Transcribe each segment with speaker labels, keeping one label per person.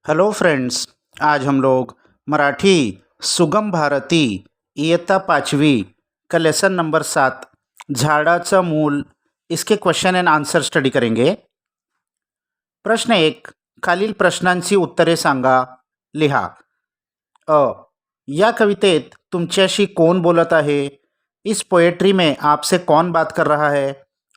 Speaker 1: Hello friends. आज हम लोग मराठी सुगम भारती इयत्ता 5वी का लेसन नंबर 7 झाडाचं मूल इसके क्वेश्चन एंड आंसर स्टडी करेंगे। प्रश्न 1, खालील प्रश्नांची उत्तरे सांगा, लिहा। अ, या कवितेत तुमच्याशी कोण बोलत आहे? इस पोएट्री में आपसे कौन बात कर रहा है?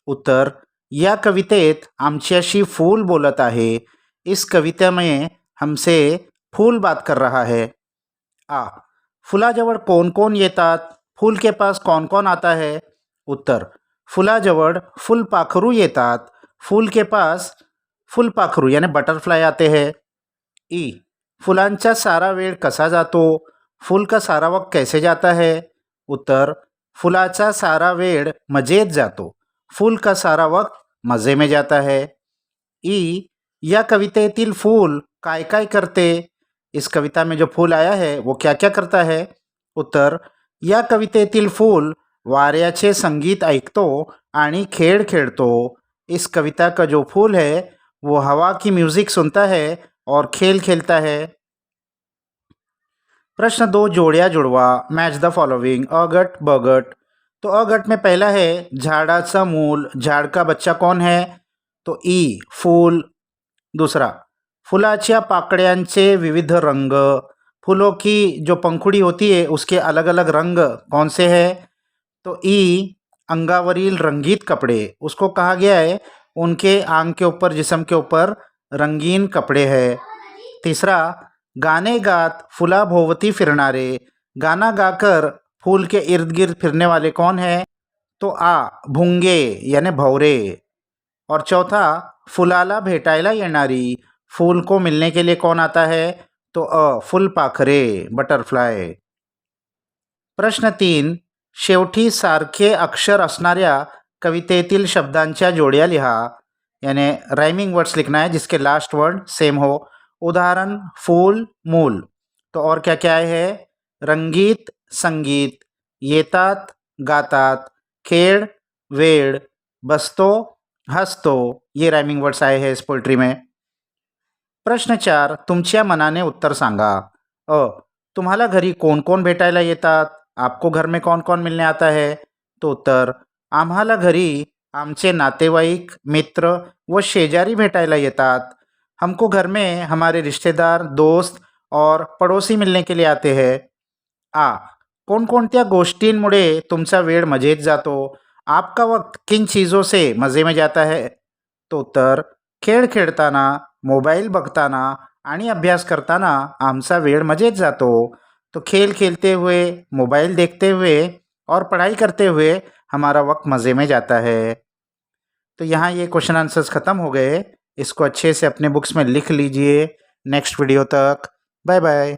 Speaker 1: उत्तर, या कवितेत आमच्याशी फूल बोलत आहे। इस कविता में हमसे फूल बात कर रहा है। आ, फुलाजवळ कोण कोण येतात? फूल के पास कौन कौन आता है? उत्तर, फुलाजवळ फुलपाखरू येतात। फूल के पास फुलपाखरू यानी बटरफ्लाई आते हैं। ई, फुलांचा सारा वेळ कसा जातो? फूल का सारा वक्त कैसे जाता है? उत्तर, फुलाचा सारा वेळ मजेत जातो। फूल का सारा वक्त मजे में जाता है। ई, या कवितेतील फूल काय काय करते? इस कविता में जो फूल आया है वो क्या क्या करता है? उत्तर, या कवितेतील फूल वाऱ्याचे संगीत ऐकतो आणि खेळ खेळतो। इस कविता का जो फूल है वो हवा की म्यूजिक सुनता है और खेल खेलता है। प्रश्न 2, जोड़िया जुड़वा, मैच द फॉलोइंग, अ गट ब गट। तो अ गट में पहला है झाडाचा मूल, झाड़ का बच्चा कौन है? तो ई, फूल। दूसरा, फुलाच्या पाकळ्यांचे विविध रंग, फूलों की जो पंखुड़ी होती है उसके अलग अलग रंग कौन से हैं? तो ई, अंगावरील रंगीत कपड़े, उसको कहा गया है उनके आंग के ऊपर, जिस्म के ऊपर रंगीन कपड़े हैं। तीसरा, गाने गात फुलाभोवती फिरणारे, गाना गाकर फूल के इर्द गिर्द फिरने वाले कौन हैं? तो आ, भुंगे यानी भौरे। और चौथा, फुलाला भेटायला येणारी, फूल को मिलने के लिए कौन आता है? तो अ, फुलपाखरे, बटरफ्लाई। प्रश्न 3, शेवटी सारखे अक्षर असणाऱ्या कवितेतील शब्दांच्या जोड्या लिहा, यानी राइमिंग वर्ड्स लिखना है जिसके लास्ट वर्ड सेम हो। उदाहरण, फूल, मूल। तो और क्या क्या है? रंगीत, संगीत, येतात, गातात, खेळ, वेळ, बसतो, हसतो, ये राइमिंग वर्ड्स आए हैं इस पोएट्री में। प्रश्न 4, तुमच्या मनाने उत्तर सांगा। अ, तुम्हाला घरी कोण कोण भेटायला येतात? आपको घर में कौन कौन मिलने आता है? तो उत्तर, आम्हाला घरी आमचे नातेवाईक, मित्र व शेजारी भेटायला येतात। हमको घर में हमारे रिश्तेदार, दोस्त और पड़ोसी मिलने के लिए आते हैं। आ, कोणकोणत्या गोष्टींमुळे तुमचा वेळ मजेत जातो? आपका वक्त किन चीज़ों से मज़े में जाता है? तो उत्तर, खेळ खेळताना, मोबाईल बघताना आणि अभ्यास करताना आमचा वेळ मजेत जातो। तो खेल खेलते हुए, मोबाइल देखते हुए और पढ़ाई करते हुए हमारा वक्त मज़े में जाता है। तो यहाँ ये क्वेश्चन आंसर्स ख़त्म हो गए। इसको अच्छे से अपने बुक्स में लिख लीजिए। नेक्स्ट वीडियो तक बाय बाय।